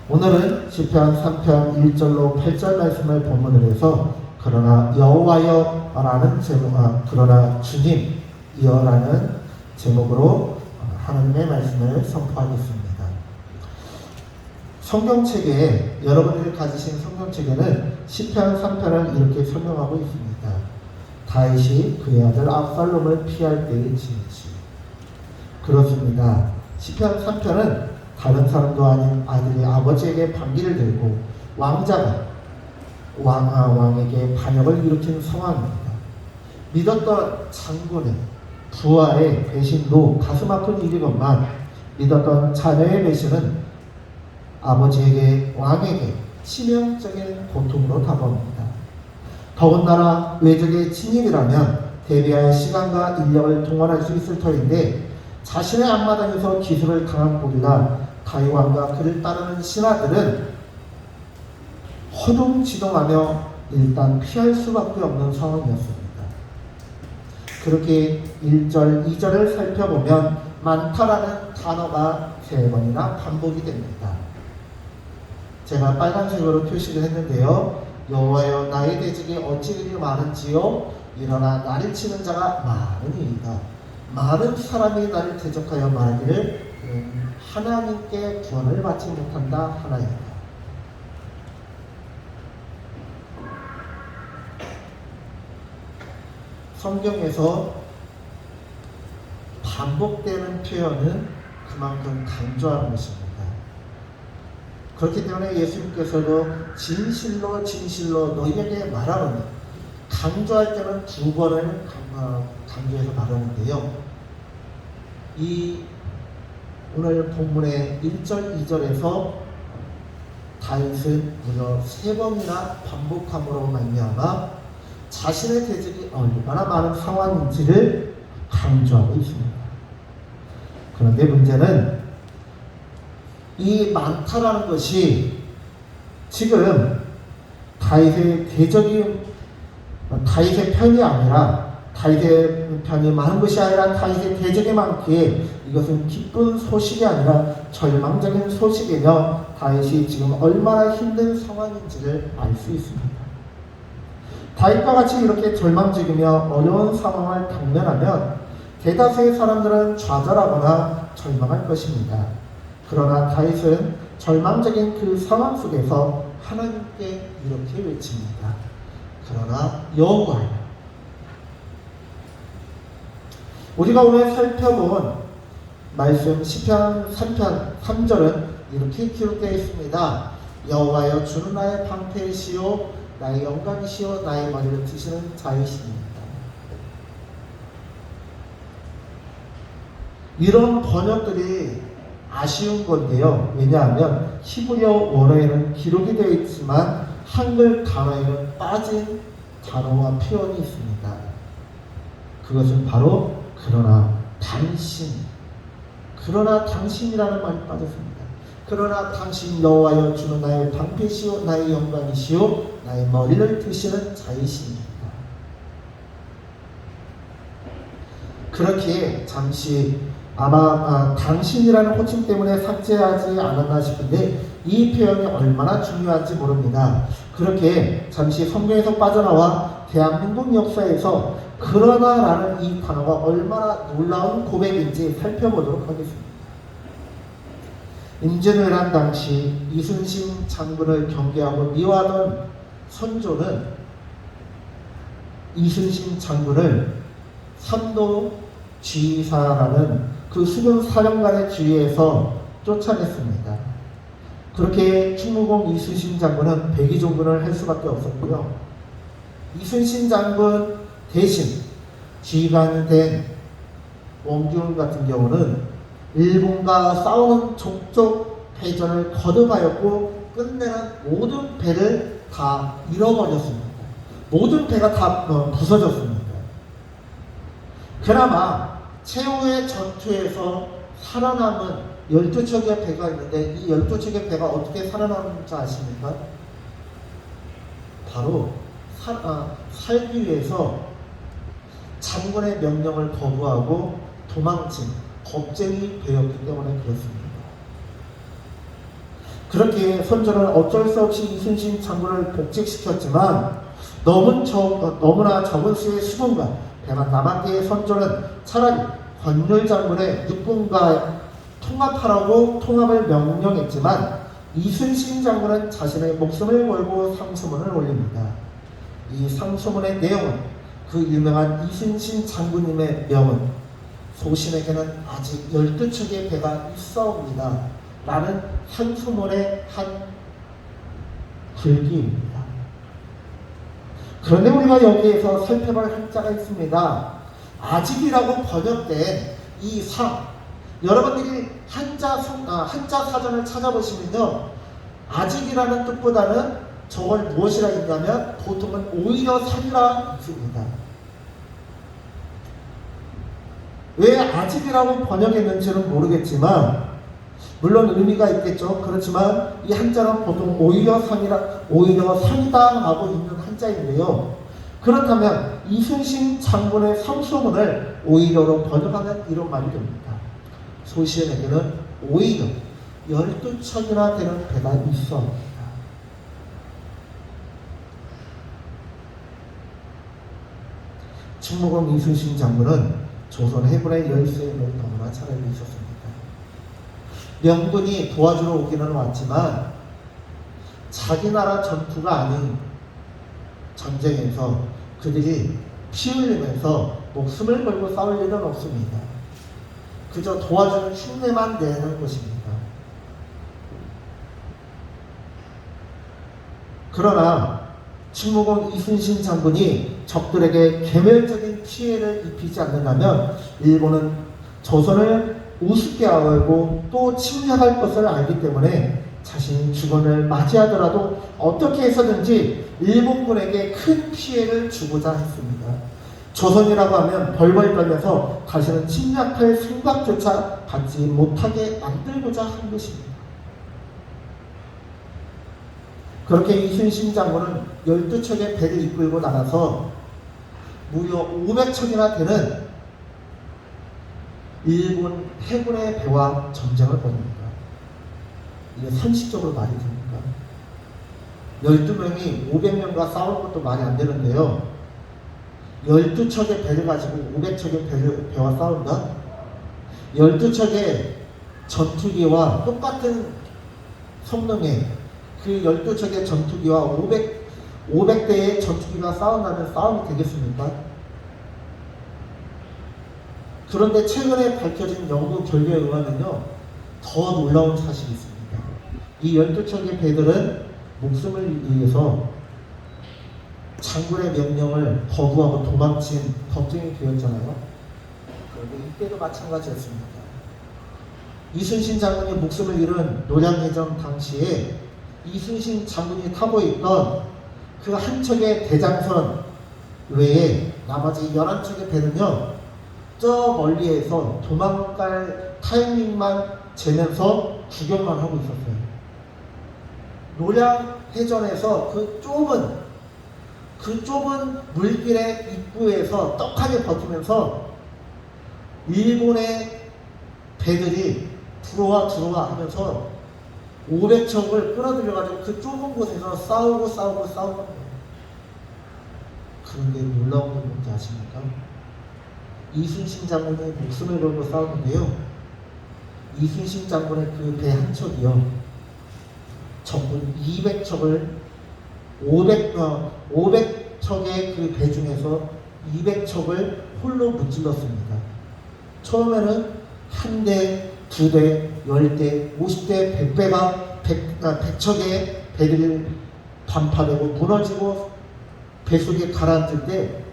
오늘은 시편 3편 1절로 8절 말씀을 본문으로 해서 그러나 여호와여라는 그러나 주님이여라는 제목으로 하나님의 말씀을 선포하겠습니다. 성경책에 여러분들이 가지신 성경책에는 시편 3편을 이렇게 설명하고 있습니다. 다윗이 그의 아들 압살롬을 피할 때의 진지. 그렇습니다. 시편 3편은 다른 사람도 아닌 아들이 아버지에게 반기를 들고 왕자가 왕에게 반역을 일으킨 상황입니다. 믿었던 장군의 부하의 배신도 가슴 아픈 일이건만 믿었던 자녀의 배신은 아버지에게 왕에게 치명적인 고통으로 다가옵니다. 더군다나 외적의 침입이라면 대비할 시간과 인력을 동원할 수 있을 터인데 자신의 앞마당에서 기술을 당한 꼴이라 다윗 왕과 그를 따르는 신하들은 허둥지둥하며 일단 피할 수밖에 없는 상황이었습니다. 그렇게 1절, 2절을 살펴보면 많다라는 단어가 3번이나 반복이 됩니다. 제가 빨간색으로 표시를 했는데요. 여호와여 나의 대적이 어찌 그리 많은지요. 일어나 나를 치는 자가 많으니이다. 많은 사람이 나를 대적하여 말하기를 하나님께 구원을 받지 못한다 하나이다. 성경에서 반복되는 표현은 그만큼 강조하는 것입니다. 그렇기 때문에 예수님께서도 진실로 너희에게 말하노니 강조할 때는 2번을 강조해서 말하는데요. 이 오늘 본문의 1절, 2절에서 다윗은 무려 3번이나 반복함으로 말미암아 자신의 대적이 얼마나 많은 상황인지를 강조하고 있습니다. 그런데 문제는 이 많다라는 것이 지금 다윗의 편이 아니라 다윗의 편이 많은 것이 아니라 다윗의 대적이 많기에 이것은 기쁜 소식이 아니라 절망적인 소식이며 다윗이 지금 얼마나 힘든 상황인지를 알 수 있습니다. 다윗과 같이 이렇게 절망적이며 어려운 상황을 당면하면 대다수의 사람들은 좌절하거나 절망할 것입니다. 그러나 다윗은 절망적인 그 상황 속에서 하나님께 이렇게 외칩니다. 그러나 여호와여. 우리가 오늘 살펴본 말씀 시편 3편 3절은 이렇게 기록되어 있습니다. 여호와여 주는 나의 방패이시오 나의 영광이시오 나의 머리를 드시는 자이십니다. 이런 번역들이 아쉬운 건데요. 왜냐하면 히브리어 원어에는 기록이 되어 있지만 한글 단어에는 빠진 단어와 표현이 있습니다. 그것은 바로 그러나 당신이라는 말이 빠졌습니다. 그러나 당신 여호와여 주는 나의 방패시오 나의 영광이시오 나의 머리를 드시는 자이십니다. 그렇게 잠시 아마 당신이라는 호칭 때문에 삭제하지 않았나 싶은데 이 표현이 얼마나 중요한지 모릅니다. 그렇게 잠시 성경에서 빠져나와 대한민국 역사에서 그러나라는 이 단어가 얼마나 놀라운 고백인지 살펴보도록 하겠습니다. 임진왜란 당시 이순신 장군을 경계하고 미워하던 선조는 이순신 장군을 삼도 지사라는 그 수군 사령관의 지휘에서 쫓아냈습니다. 그렇게 충무공 이순신 장군은 백의종군을 할 수밖에 없었고요. 이순신 장군 대신 지휘관이 된 원기훈 같은 경우는 일본과 싸우는 족족 패전을 거듭하였고 끝내는 모든 배를 다 잃어버렸습니다. 모든 배가 다 부서졌습니다. 그나마 최후의 전투에서 살아남은 12척의 배가 있는데 이 12척의 배가 어떻게 살아남는지 아십니까? 바로 살기 위해서 장군의 명령을 거부하고 도망친 겁쟁이 배였기 때문에 그렇습니다. 그렇게 선조는 어쩔 수 없이 이순신 장군을 복직시켰지만 너무나 적은 수의 수군과 배만 남았기에 선조는 차라리 권율 장군의 육군과 통합하라고 통합을 명령했지만 이순신 장군은 자신의 목숨을 걸고 상소문을 올립니다. 이 상소문의 내용은 그 유명한 이순신 장군님의 명은 소신에게는 아직 12척의 배가 있어옵니다 라는 상소문의 한 글귀입니다. 그런데 우리가 여기에서 살펴볼 한자가 있습니다. 아직이라고 번역된 이 상, 여러분들이 한자 사전을 찾아보시면요, 아직이라는 뜻보다는 저걸 무엇이라 했냐면 보통은 오히려 상이라 있습니다. 왜 아직이라고 번역했는지는 모르겠지만 물론 의미가 있겠죠. 그렇지만 이 한자는 보통 오히려 상이다 하고 있는 한자인데요. 그렇다면 이순신 장군의 상소문을 오히려로 번역하면 이런 말이 됩니다. 소시인에게는 오히려 12척이나 되는 배가 있어옵니다. 충무공 이순신 장군은 조선 해군의 열세에 너무나 잘 알고 있었습니다. 명군이 도와주러 오기는 왔지만 자기 나라 전투가 아닌 전쟁에서 그들이 피 흘리면서 목숨을 걸고 싸울 일은 없습니다. 그저 도와주는 흉내만 내는 것입니다. 그러나 충무공 이순신 장군이 적들에게 개멸적인 피해를 입히지 않는다면 일본은 조선을 우습게 알고 또 침략할 것을 알기 때문에 자신이 주권을 맞이하더라도 어떻게 해서든지 일본군에게 큰 피해를 주고자 했습니다. 조선이라고 하면 벌벌 떨면서 다시는 침략할 생각조차 갖지 못하게 만들고자 한 것입니다. 그렇게 이순신 장군은 12척의 배를 이끌고 나가서 무려 500척이나 되는 일본 해군의 배와 전쟁을 벌입니다. 이게 상식적으로 말이 됩니까? 12명이 500명과 싸우는 것도 말이 안 되는데요. 12척의 배를 가지고 500척의 배와 싸운다? 12척의 전투기와 똑같은 성능의 그 12척의 전투기와 500대의 전투기가 싸운다면 싸움이 되겠습니까? 그런데 최근에 밝혀진 연구 결과에 의하면요, 더 놀라운 사실이 있습니다. 이 12척의 배들은 목숨을 위해서 장군의 명령을 거부하고 도망친 걱정이 되었잖아요. 그런데 이때도 마찬가지였습니다. 이순신 장군이 목숨을 잃은 노량해전 당시에 이순신 장군이 타고 있던 그 한 척의 대장선 외에 나머지 11척의 배는요, 저 멀리에서 도망갈 타이밍만 재면서 구경만 하고 있었어요. 노량해전에서 그 좁은 물길의 입구에서 떡하게 버티면서 일본의 배들이 들어와 하면서 500척을 끌어들여가지고 그 좁은 곳에서 싸우고 그런데 놀라운 건 뭔지 아십니까? 이순신 장군이 목숨을 걸고 싸우는데요, 이순신 장군의 그 배 한 척이요, 적군 200척을 500척의 그 배 중에서 200척을 홀로 무찔렀습니다. 처음에는 한 대, 두 대, 10대, 50대, 100척의 배들이 반파되고 무너지고 배 속에 가라앉을 때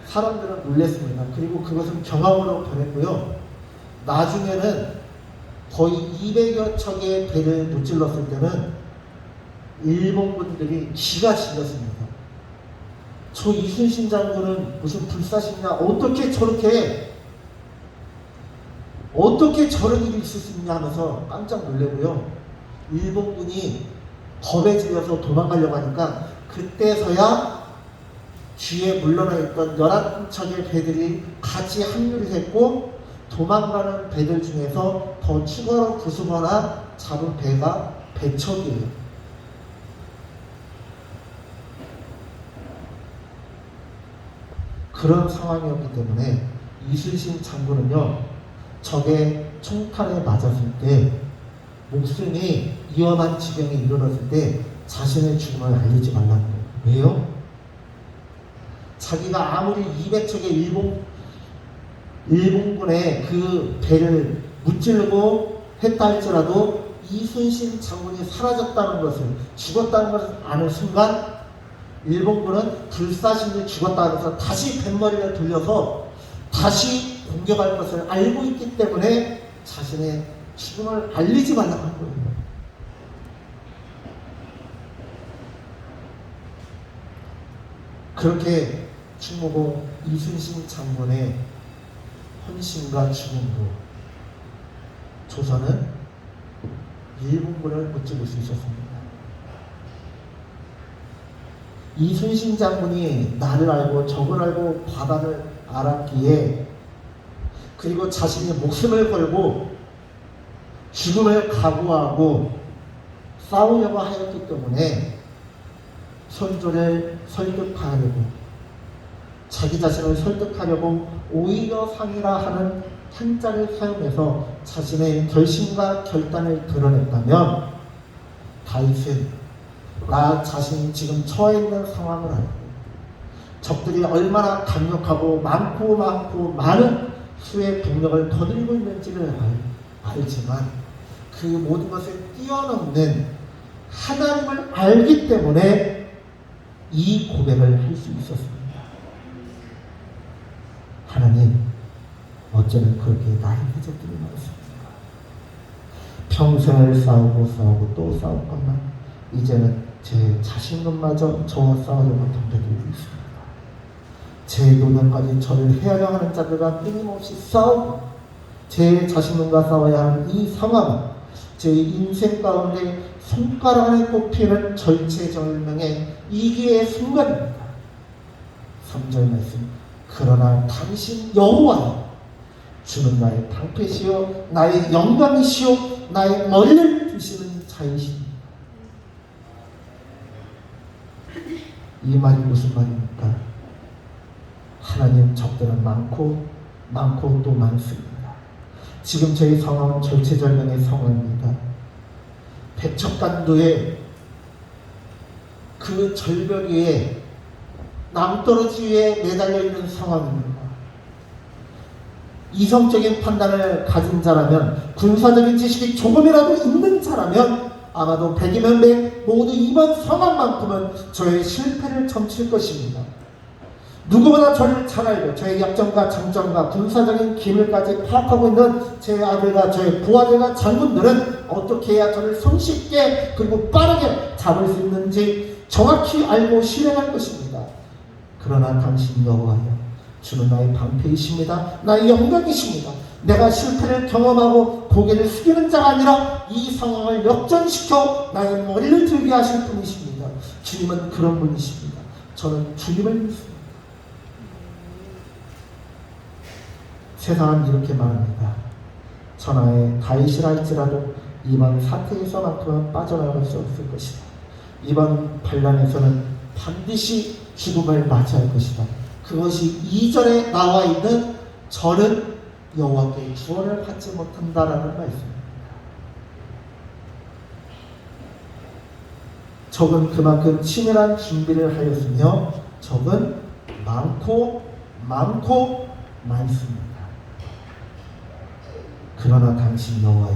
사람들은 놀랐습니다. 그리고 그것은 경악으로 변했고요. 나중에는 거의 200여 척의 배를 무찔렀을 때는 일본군들이 기가 질렸습니다. 저 이순신 장군은 무슨 불사신이냐, 어떻게 저런 일이 있을 수 있냐 하면서 깜짝 놀래고요. 일본군이 겁에 질려서 도망가려고 하니까 그때서야 뒤에 물러나 있던 11척의 배들이 같이 합류를 했고, 도망가는 배들 중에서 더 추가로 부수거나 잡은 배가 배척이에요. 그런 상황이었기 때문에 이순신 장군은요, 적의 총칼에 맞았을 때, 목숨이 위험한 지경에 이르렀을 때 자신의 죽음을 알리지 말라는 거예요. 왜요? 자기가 아무리 200척의 일본군의 그 배를 무찌르고 했다 할지라도 이순신 장군이 사라졌다는 것을, 죽었다는 것을 아는 순간 일본군은 불사신이 죽었다 해서 다시 뱃머리를 돌려서 다시 공격할 것을 알고 있기 때문에 자신의 죽음을 알리지 말라고 한 거예요. 그렇게 충무공 이순신 장군의 헌신과 죽음으로 조선은 일본군을 무찌를 수 있었습니다. 이순신 장군이 나를 알고 적을 알고 바다를 알았기에, 그리고 자신이 목숨을 걸고 죽음을 각오하고 싸우려고 하였기 때문에 선조를 설득하려고, 자기 자신을 설득하려고 오히려 상이라 하는 한자를 사용해서 자신의 결심과 결단을 드러냈다면, 다윗은 나 자신이 지금 처해 있는 상황을 알고 적들이 얼마나 강력하고 많고 많은 수의 병력을 거느리고 있는지를 알지만 그 모든 것을 뛰어넘는 하나님을 알기 때문에 이 고백을 할 수 있었습니다. 하나님, 어쩌면 그렇게 나의 해적들이 많습니까? 평생을 싸우고 또 싸웠건만 이제는 제 자신감마저 저와 싸우려고 덤벼들고 있습니다. 제 노년까지 저를 해하려 하는 자들과 끊임없이 싸우고 제 자신과 싸워야 하는 이 상황은 제 인생 가운데 손가락 안에 꼽히는 절체절명의 이기의 순간입니다. 3절 말씀, 그러나 당신 여호와여, 주는 나의 방패시요 나의 영광이시요 나의 머리를 드시는 자이십니다. 이 말이 무슨 말입니까? 하나님, 적들은 많고 또 많습니다. 지금 저희 상황은 절체절명의 상황입니다. 백척간도의 그 절벽 위에 낭떠러지 위에 매달려 있는 상황입니다. 이성적인 판단을 가진 자라면, 군사적인 지식이 조금이라도 있는 자라면 아마도 100이면 100 모두 이번 상황만큼은 저의 실패를 점칠 것입니다. 누구보다 저를 잘 알고 저의 약점과 장점과 군사적인 기밀까지 파악하고 있는 제 아들과 저의 부하들과 장군들은 어떻게 해야 저를 손쉽게 그리고 빠르게 잡을 수 있는지 정확히 알고 실행할 것입니다. 그러나 당신 여호와여, 주는 나의 방패이십니다. 나의 영광이십니다. 내가 실패를 경험하고 고개를 숙이는 자가 아니라 이 상황을 역전시켜 나의 머리를 들게 하실 분이십니다. 주님은 그런 분이십니다. 저는 주님을 믿습니다. 세상은 이렇게 말합니다. 천하의 다윗이라 할지라도 이번 사태에서만큼은 빠져나갈 수 없을 것이다. 이번 반란에서는 반드시 죽음을 맞이할 것이다. 그것이 2절에 나와 있는 저는 여호와께 구원을 받지 못한다라는 말씀입니다. 적은 그만큼 치밀한 준비를 하였으며 적은 많고 많습니다. 그러나 당신 여호와여,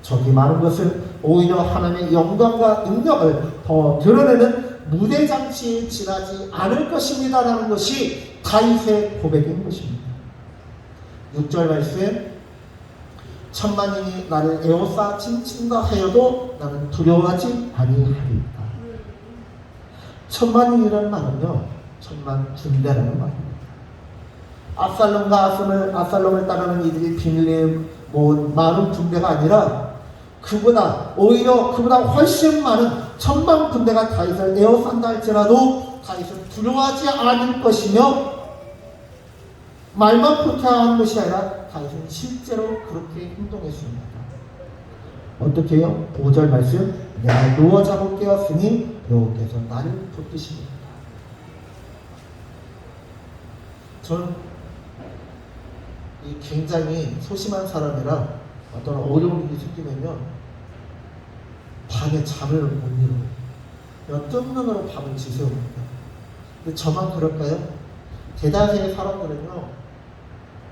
적이 많은 것은 오히려 하나님의 영광과 능력을 더 드러내는 무대장치에 지나지 않을 것입니다라는 것이 다윗의 고백인 것입니다. 6절 말씀, 천만인이 나를 에워싸 침친다 하여도 나는 두려워하지 아니하리이다. 천만인이라는 말은요, 천만 군대라는 말입니다. 압살롬을 따르는 이들이 비밀리에 모은 많은 군대가 아니라 오히려 그보다 훨씬 많은 천만 군대가 다윗을 에워싼다 할지라도 다윗은 두려워하지 않을 것이며, 말만 그렇게 하는 것이 아니라 다윗은 실제로 그렇게 행동했습니다. 어떻게 해요? 5절 말씀, 내가 누워 자고 깨었으니 여호와께서 나를 붙드시니라. 저는 이 굉장히 소심한 사람이라 어떤 어려운 일이 생기면요 밤에 잠을 못 이루고 뜬 눈으로 밤을 지새웁니다. 근데 저만 그럴까요? 대다수의 사람들은요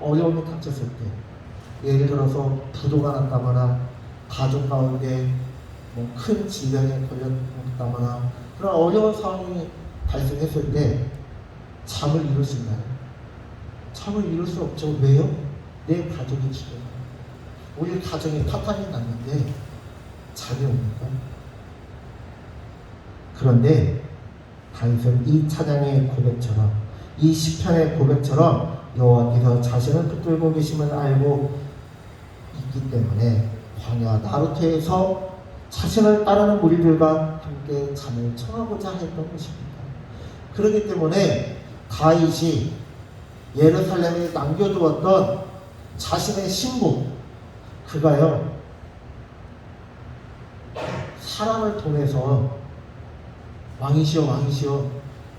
어려움이 닥쳤을 때, 예를 들어서 부도가 났다거나 가족 가운데 뭐 큰 질병에 걸렸다거나 그런 어려운 상황이 발생했을 때 잠을 이룰 수 있나요? 잠을 이룰 수 없죠. 왜요? 내 가족이 죽어요. 우리 가정에 파탄이 났는데 잠이 옵니까? 그런데 다윗은 이 찬양의 고백처럼, 이 시편의 고백처럼 여호와께서 자신을 붙들고 계심을 알고 있기 때문에 광야 나루터에서 자신을 따르는 무리들과 함께 잠을 청하고자 했던 것입니다. 그렇기 때문에 다윗이 예루살렘에 남겨두었던 자신의 신부, 그가요 사람을 통해서 왕이시여 왕이시여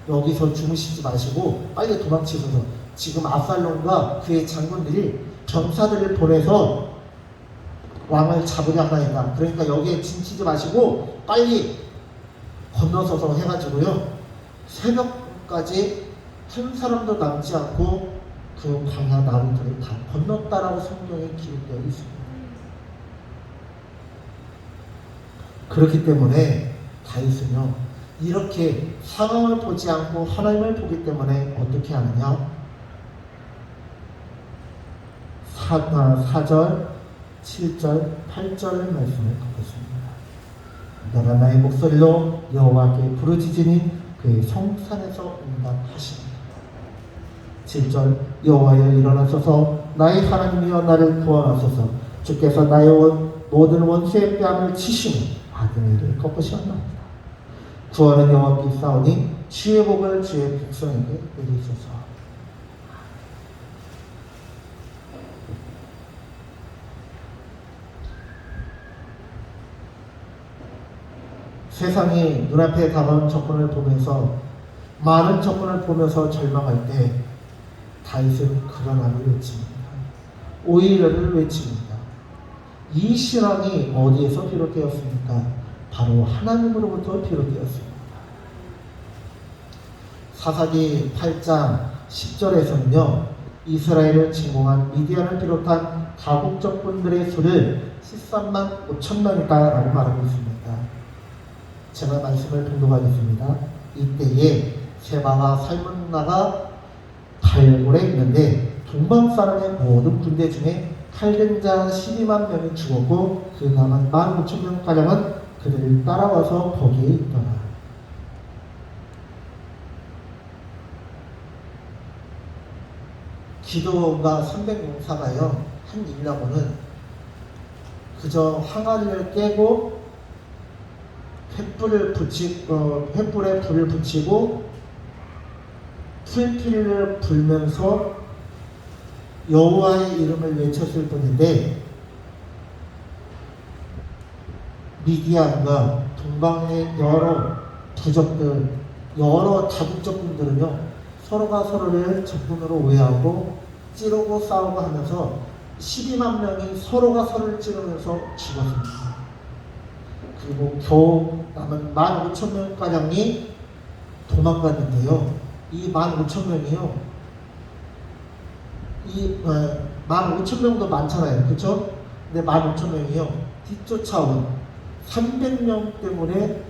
여기서 주무시지 마시고 빨리 도망치소서, 지금 압살롬과 그의 장군들이 병사들을 보내서 왕을 잡으려 하나이다. 그러니까 여기에 진치지 마시고 빨리 건너서서 해가지고요 새벽까지 한 사람도 남지 않고 그 광야 나루터를 다 건넜다라고 성경에 기록되어 있습니다. 그렇기 때문에 다윗은요 이렇게 상황을 보지 않고 하나님을 보기 때문에 어떻게 하느냐, 4절, 7절, 8절 말씀을 걷겠습니다. 내가 나의 목소리로 여호와께 부르짖으니 그의 성산에서 응답하시니라. 7절, 여호와여 일어나소서, 나의 하나님이여 나를 구원하소서. 주께서 나의 모든 원수의 뺨을 치시니 악인의 일을 꺾으시옵나이다. 구원은 여호와께 있사오니 주의 복을 주의 백성에게 내리소서. 세상이 눈앞에 다가온 적군을 보면서, 많은 적군을 보면서 절망할 때 다윗은 그러나를 외칩니다. 오히려를 외칩니다. 이 신앙이 어디에서 비롯되었습니까? 바로 하나님으로부터 비롯되었습니다. 사사기 8장 10절에서는요 이스라엘을 침공한 미디안을 비롯한 다국 적군들의 수를 13만 5천 명이다 라고 말하고 있습니다. 제가 말씀을 봉독하겠습니다. 이때에 세바와 살문나가 갈골에 있는데 동방 사람의 모든 군대 중에 칼든 자 12만 명이 죽었고 그 남은 15,000명가량은 그들을 따라와서 거기에 있더라. 기도원과 300용사가요 한 일라고는 그저 항아리를 깨고 횃불에 불을 붙이고 풀피를 불면서 여호와의 이름을 외쳤을 뿐인데, 미디안과 동방의 여러 부족들, 여러 다국적군들은요 서로가 서로를 적군으로 오해하고 찌르고 싸우고 하면서 12만 명이 서로가 서로를 찌르면서 죽었습니다. 그리고 겨우 남은 15,000명가량이 도망갔는데요 이 15,000명이요 이 15,000명도 많잖아요, 그렇죠? 근데 15,000명이요 뒤쫓아온 300명 때문에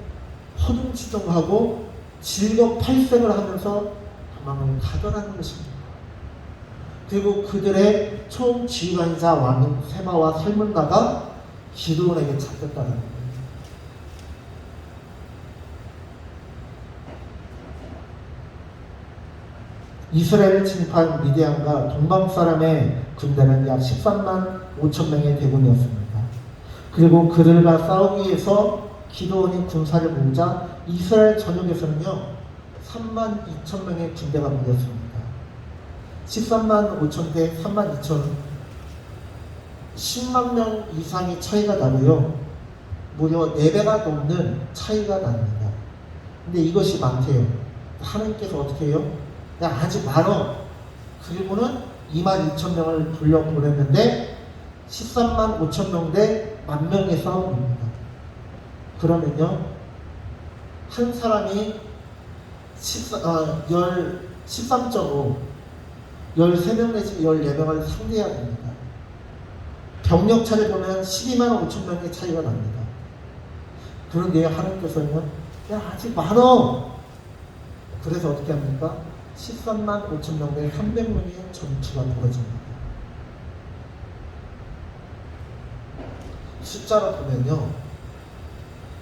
허둥지둥하고 질겁팔색을 하면서 도망을 가더라는 것입니다. 그리고 그들의 총지휘관이자 왕인 세바와 살문나가 기드온에게 잡혔다는 거예요. 이스라엘을 침입한 미디안과 동방 사람의 군대는 약 13만 5천 명의 대군이었습니다. 그리고 그들과 싸우기 위해서 기드온이 군사를 모으자 이스라엘 전역에서는요 3만 2천 명의 군대가 모였습니다. 13만 5천 대 3만 2천, 10만 명 이상의 차이가 나고요 무려 4배가 넘는 차이가 납니다. 근데 이것이 많대요. 하나님께서 어떻게 해요? 야, 아직 많어. 그리고는 22,000명을 불러보냈는데 13만 5천 명 대 10,000명의 싸움입니다. 그러면요, 한 사람이 13.5, 13명 내지 14명을 상대해야 됩니다. 병력차를 보면 12만 5천 명의 차이가 납니다. 그런데 하나님께서는 야, 아직 많어. 그래서 어떻게 합니까? 13만 5천 명 대 300명의 전투가 벌어집니다. 숫자로 보면요,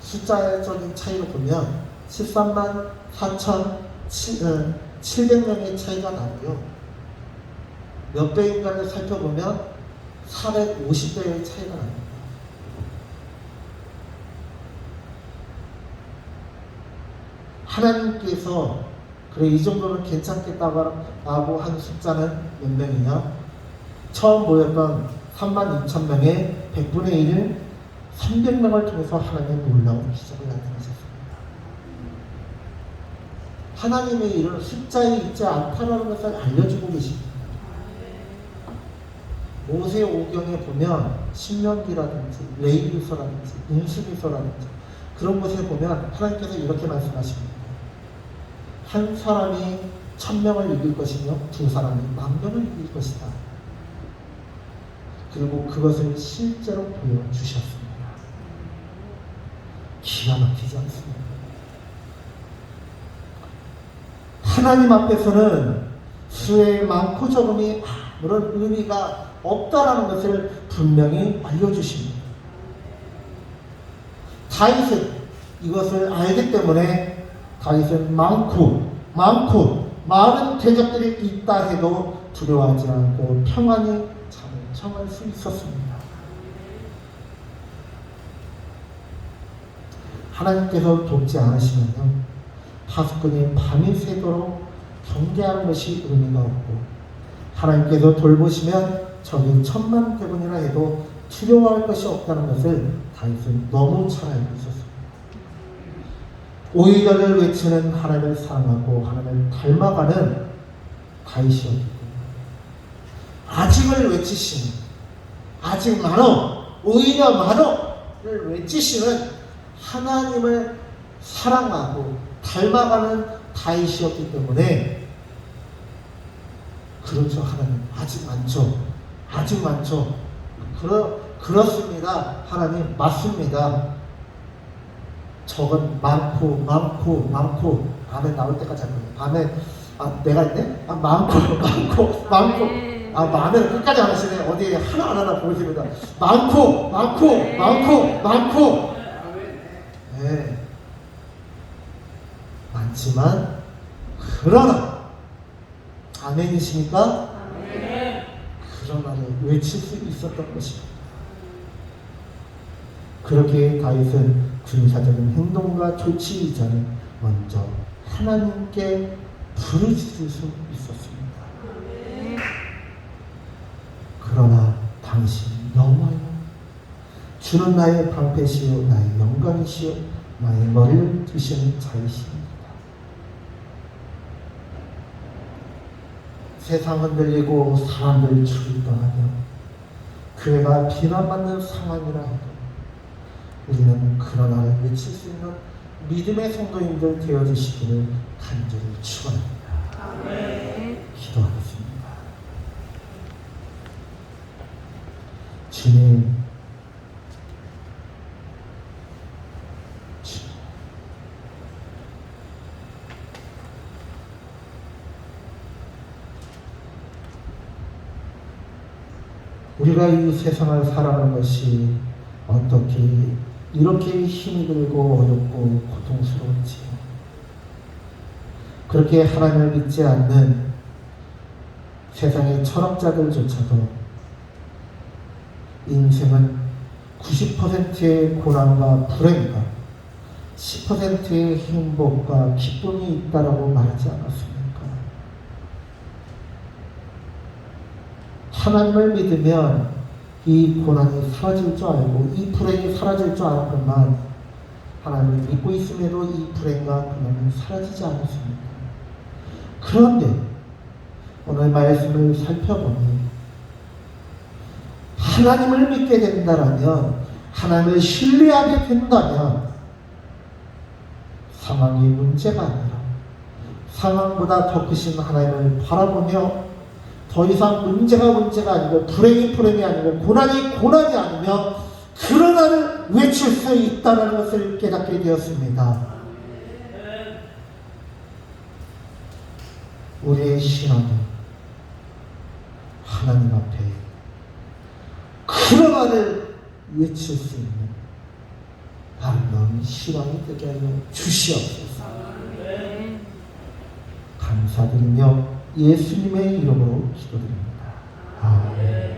숫자적인 차이로 보면 13만 4,700명의 차이가 나고요. 몇 배인가를 살펴보면 450배의 차이가 납니다. 하나님께서 그래 이 정도는 괜찮겠다고 한 숫자는 몇 명이냐? 처음 모였던 32,000명의 100분의 1을 300명을 통해서 하나님의 놀라운 기적을 나타내셨습니다. 하나님의 일은 숫자에 있지 않다는 것을 알려주고 계십니다. 모세 오경에 보면 신명기라든지 레위기서라든지 민수기서라든지 그런 곳에 보면 하나님께서 이렇게 말씀하십니다. 한 사람이 1,000명을 이길 것이며 두 사람이 10,000명을 이길 것이다. 그리고 그것을 실제로 보여주셨습니다. 기가 막히지 않습니까? 하나님 앞에서는 수의 많고 적음이 아무런 의미가 없다라는 것을 분명히 알려주십니다. 다윗은 이것을 알기 때문에 다윗은 많고 많은 대적들이 있다 해도 두려워하지 않고 평안히 잠을 청할 수 있었습니다. 하나님께서 돕지 않으시면요, 파수꾼이 밤이 새도록 경계하는 것이 의미가 없고, 하나님께서 돌보시면 적이 10,000,000대군이나 해도 두려워할 것이 없다는 것을 다윗은 너무 잘 알고 있었습니다. 오히려를 외치는 하나님을 사랑하고 하나님을 닮아가는 다윗이었기 때문에 아직을 외치시는, 아직 많어, 오히려 많어를 외치시는 하나님을 사랑하고 닮아가는 다윗이었기 때문에, 그렇죠, 하나님 아직 많죠. 그렇습니다. 하나님 맞습니다. 적은 많고 밤에 나올 때까지 할 거예요. 밤에 내가 있네? 많고 마음에 끝까지 안 하시네. 어디 하나 보여줍니다. 많고 네. 많지만 그러나, 아멘이십니까? 아멘. 그러나를 외칠 수 있었던 것입니다. 그렇게 다윗은 군사적인 행동과 조치 이전에 먼저 하나님께 부르짖을 수 있었습니다. 그러나 당신 여호와여, 주는 나의 방패시요 나의 영광이시요 나의 머리를 드시는 자이십니다. 세상 흔들리고 사람들 출동하며 교회가 비난받는 상황이라 해도 우리는 그러나를 외칠 수 있는 믿음의 성도님들 되어주시기를 간절히 축원합니다. 아멘. 기도하겠습니다. 주님, 우리가 이 세상을 살아가는 것이 어떻게 이렇게 힘이 들고 어렵고 고통스러운지, 그렇게 하나님을 믿지 않는 세상의 철학자들조차도 인생은 90%의 고난과 불행과 10%의 행복과 기쁨이 있다라고 말하지 않았습니까? 하나님을 믿으면 이 고난이 사라질 줄 알고 이 불행이 사라질 줄 알았건만 하나님을 믿고 있음에도 이 불행과 고난은 사라지지 않았습니다. 그런데 오늘 말씀을 살펴보니 하나님을 믿게 된다라면, 하나님을 신뢰하게 된다면 상황이 문제가 아니라 상황보다 더 크신 하나님을 바라보며 더 이상 문제가 아니고 불행이 아니고 고난이 아니며 그러나를 외칠 수 있다는 것을 깨닫게 되었습니다. 우리의 신앙은 하나님 앞에 그러나를 외칠 수 있는 아름다운 신앙이 되게 하여 주시옵소서. 감사드리며 예수님의 이름으로 기도드립니다. 아멘.